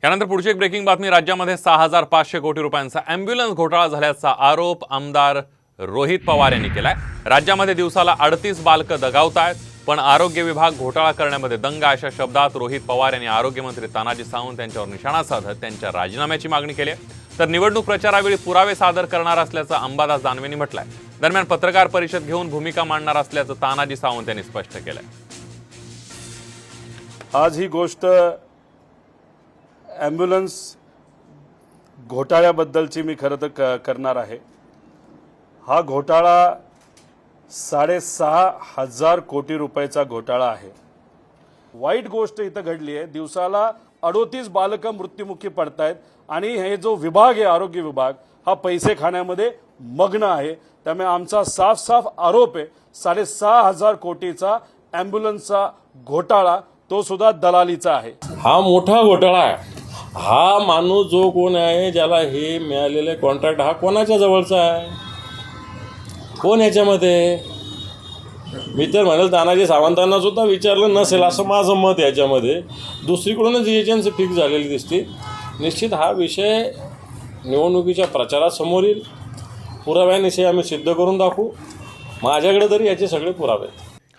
यानंतर पुढची एक ब्रेकिंग बातमी। राज्यामध्ये 6,500 कोटी रुपयांचा ॲम्ब्युलन्स घोटाळा झाल्याचा आरोप आमदार रोहित पवार यांनी केलाय। राज्यामध्ये दिवसाला 38 बालकं दगावतायत, पण आरोग्य विभाग घोटाळा करण्यामध्ये दंग अशा शब्दात रोहित पवार यांनी आरोग्यमंत्री तानाजी सावंत यांच्यावर निशाणा साधत त्यांच्या राजीनाम्याची मागणी केली आहे। तर निवडणूक प्रचारावेळी पुरावे सादर करणार असल्याचं अंबादास दानवेंनी म्हटलंय। दरम्यान पत्रकार परिषद घेऊन भूमिका मांडणार असल्याचं तानाजी सावंत यांनी स्पष्ट केलंय। आज ही गोष्ट ॲम्ब्युलन्स घोटाळ्याबद्दलची मी खरं तर करणार आहे। हा घोटाळा 6,500 कोटी रुपयाचा घोटाळा आहे। वाईट गोष्ट इथं घडली आहे। दिवसाला 38 बालकं मृत्युमुखी पडतायत आणि हे जो विभाग आहे आरोग्य विभाग हा पैसे खाण्यामध्ये मग्न आहे। त्यामुळे आमचा साफ आरोप आहे 6,500 कोटीचा ॲम्ब्युलन्सचा घोटाळा तो सुद्धा दलालीचा आहे। हा मोठा घोटाळा आहे। हा माणूस जो कोण आहे ज्याला हे मिळालेले कॉन्ट्रॅक्ट हा कोणाच्या जवळचा आहे, कोण याच्यामध्ये? मी तर म्हणेल तानाजी सावंतांना सुद्धा विचारलं नसेल असं माझं मत याच्यामध्ये। दुसरीकडूनच एजन्सी फिक्स झालेली दिसते। निश्चित हा विषय निवडणुकीच्या प्रचारासमोर येईल। पुराव्यानिशी आम्ही सिद्ध करून दाखवू। माझ्याकडे तरी याचे सगळे पुरावे आहेत।